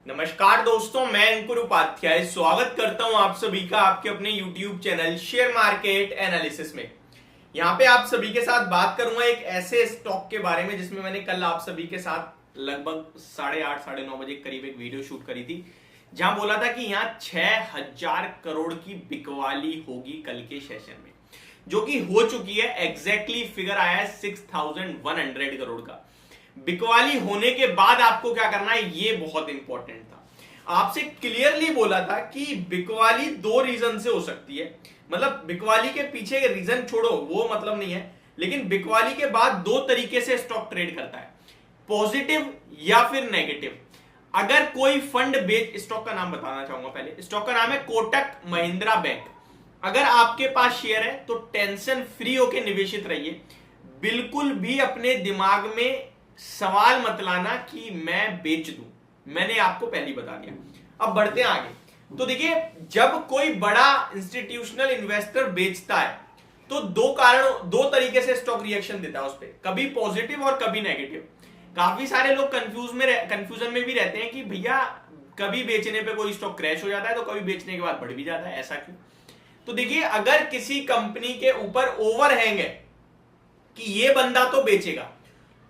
नमस्कार दोस्तों, मैं अंकुर उपाध्याय स्वागत करता हूं आप सभी का आपके अपने YouTube channel share market analysis में। यहां पे आप सभी के साथ बात करूंगा एक ऐसे स्टॉक के बारे में जिसमें मैंने कल आप सभी के साथ लगभग 8:30 साढ़े 9 बजे करीब एक वीडियो शूट करी थी, जहां बोला था कि यहां 6000 करोड़ की बिकवाली होगी कल के सेशन में, जो कि हो चुकी है। एग्जैक्टली फिगर आया है 6100 करोड़ का। बिकवाली होने के बाद आपको क्या करना है, ये बहुत इंपॉर्टेंट था। आपसे क्लियरली बोला था कि बिकवाली दो रीजन से हो सकती है। मतलब बिकवाली के पीछे रीजन छोड़ो, वो मतलब नहीं है, लेकिन बिकवाली के बाद दो तरीके से स्टॉक ट्रेड करता है, पॉजिटिव या फिर नेगेटिव। अगर कोई फंड बेच, स्टॉक का नाम बताना चाहूंगा पहले, स्टॉक का नाम है कोटक महिंद्रा बैंक। अगर आपके पास शेयर है तो टेंशन फ्री होकर निवेशित रहिए। बिल्कुल भी अपने दिमाग में सवाल मत लाना कि मैं बेच दूं, मैंने आपको पहले ही बता दिया। अब बढ़ते हैं आगे। तो देखिए, जब कोई बड़ा इंस्टीट्यूशनल इन्वेस्टर बेचता है तो दो तरीके से स्टॉक रिएक्शन देता है उस पर, कभी पॉजिटिव और कभी नेगेटिव। काफी सारे लोग कंफ्यूजन में भी रहते हैं कि भैया कभी बेचने पे कोई स्टॉक क्रैश हो जाता है तो कभी बेचने के बाद बढ़ भी जाता है, ऐसा क्यों? तो देखिए, अगर किसी कंपनी के ऊपर ओवरहैंग है कि ये बंदा तो बेचेगा,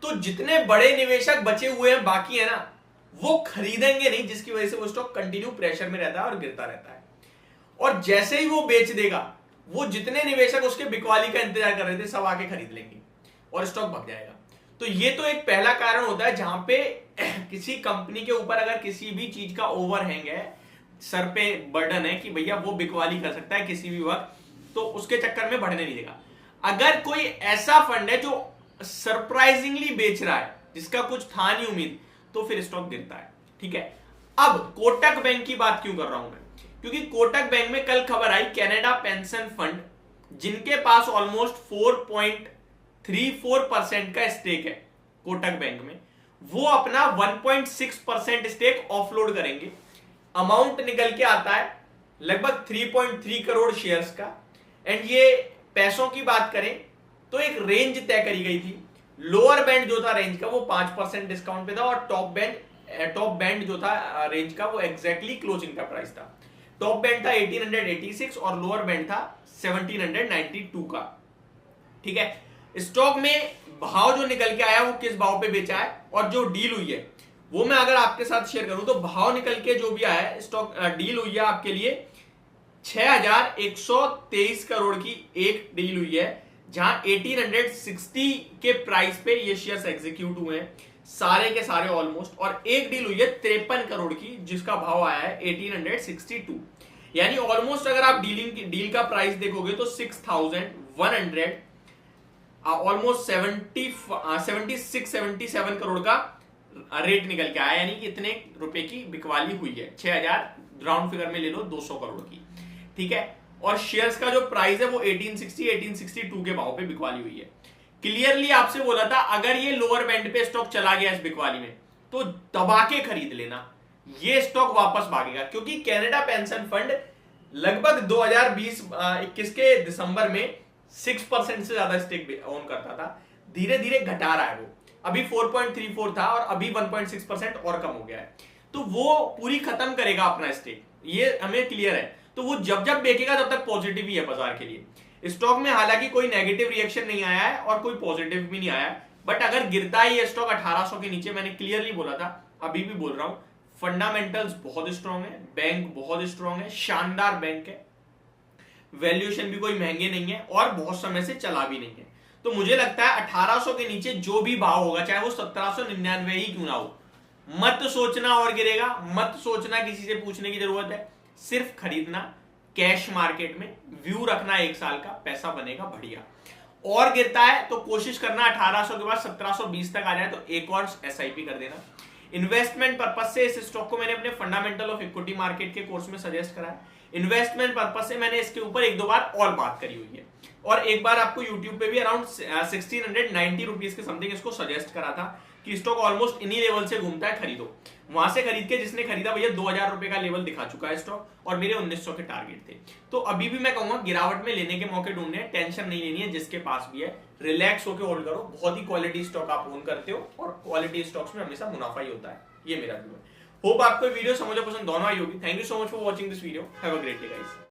तो जितने बड़े निवेशक बचे हुए हैं बाकी है ना, वो खरीदेंगे नहीं, जिसकी वजह से वो स्टॉक कंटिन्यू प्रेशर में रहता है और गिरता रहता है। और जैसे ही वो बेच देगा, वो जितने निवेशक उसके बिकवाली का इंतजार कर रहे थे सब आके खरीद लेंगे और स्टॉक भाग जाएगा। तो ये तो एक पहला कारण होता है जहां पे किसी कंपनी के ऊपर अगर किसी भी चीज का ओवरहैंग है, सर पे बर्डन है कि भैया वो बिकवाली कर सकता है किसी भी वक्त, तो उसके चक्कर में बढ़ने नहीं देगा। अगर कोई ऐसा फंड है जो सरप्राइजिंगली बेच रहा है, जिसका कुछ था नहीं उम्मीद, तो फिर स्टॉक गिरता है। ठीक है, अब कोटक बैंक की बात क्यों कर रहा हूं मैं? क्योंकि कोटक बैंक में कल खबर आई, कनाडा पेंशन फंड जिनके पास ऑलमोस्ट 4.34% का स्टेक है कोटक बैंक में, वो अपना 1.6% स्टेक ऑफलोड करेंगे। अमाउंट निकल के आता है लगभग 3.3 करोड़ शेयर्स का। एंड ये पैसों की बात करें तो एक रेंज तय करी गई थी। लोअर बैंड जो था रेंज का वो 5% डिस्काउंट पे था, और टॉप बैंड जो था रेंज का वो एग्जैक्टली क्लोजिंग का प्राइस था। टॉप बैंड था 1886 और लोअर बैंड था 1792 का। ठीक है, स्टॉक में भाव जो निकल के आया वो किस भाव पे बेचा है और जो डील हुई है वो मैं अगर आपके साथ शेयर करूं तो भाव निकल के जो भी आया है, स्टॉक डील हुई है आपके लिए 6123 करोड़ की एक डील हुई है, जहां 1860 के प्राइस पे ये शेयर्स एग्जीक्यूट हुए हैं सारे के सारे ऑलमोस्ट। और एक डील हुई है 53 करोड़ की जिसका भाव आया है 1862। यानी ऑलमोस्ट अगर आप डील का प्राइस देखोगे तो 6100 ऑलमोस्ट 77 करोड़ का रेट निकल के आया, यानी कि इतने रुपए की बिकवाली हुई है। 6000 राउंड फिगर में ले लो 200 करोड़ की। ठीक है, और शेयर्स का जो प्राइस है वो 1862 के भाव पे बिकवाली हुई है। क्लियरली आपसे बोला था अगर ये लोअर बैंड पे स्टॉक चला गया इस बिकवाली में तो दबा के खरीद लेना, ये स्टॉक वापस भागेगा। क्योंकि कनाडा पेंशन फंड लगभग 2020-21 के दिसंबर में 6% से ज्यादा स्टेक ओन करता था, धीरे धीरे घटा रहा है। वो अभी 4.34 था और अभी 1.6% और कम हो गया है। तो वो पूरी खत्म करेगा अपना स्टेक, ये हमें क्लियर है। तो वो जब जब बेचेगा तब तक पॉजिटिव ही है बाजार के लिए। स्टॉक में हालांकि कोई नेगेटिव रिएक्शन नहीं आया है और कोई पॉजिटिव भी नहीं आया है, बट अगर गिरता है ये स्टॉक 1800 के नीचे, मैंने क्लियरली बोला था, अभी भी बोल रहा हूं, फंडामेंटल्स बहुत स्ट्रांग है, बैंक बहुत स्ट्रांग है, शानदार बैंक है, वैल्यूएशन भी कोई महंगे नहीं है और बहुत समय से चला भी नहीं है। तो मुझे लगता है 1800 के नीचे जो भी भाव होगा, चाहे वो 1799 ही क्यों ना हो, मत सोचना और गिरेगा, मत सोचना किसी से पूछने की जरूरत है, सिर्फ खरीदना कैश मार्केट में, व्यू रखना 1 साल का, पैसा बनेगा बढ़िया। और गिरता है तो कोशिश करना 1800 के बाद 1720 तक आ जाए तो एक और एसआईपी कर देना। इन्वेस्टमेंट पर्पस से इस स्टॉक को मैंने अपने फंडामेंटल ऑफ इक्विटी मार्केट के कोर्स में सजेस्ट करा है। इन्वेस्टमेंट पर्पस से मैंने इसके ऊपर 1-2 बार और बात करी हुई है, और एक बार आपको यूट्यूब पे भी अराउंड 1690 रुपीज के समथिंग इसको सजेस्ट करा था कि स्टॉक ऑलमोस्ट इन्हीं लेवल से घूमता है, खरीदो। वहां से खरीद के जिसने खरीदा भैया 2000 रुपए का लेवल दिखा चुका है स्टॉक, और मेरे 1900 के टारगेट थे। तो अभी भी मैं कहूंगा गिरावट में लेने के मौके ढूंढने हैं, टेंशन नहीं लेनी है, जिसके पास भी है रिलैक्स होकर होल्ड करो। बहुत ही क्वालिटी स्टॉक आप ओन करते हो और क्वालिटी स्टॉक्स में हमेशा मुनाफा ही होता है, ये मेरा व्यू है। होप आपको वीडियो समझ और पसंद दोनों आई होगी। Thank you so much for watching this video. Have a great day guys.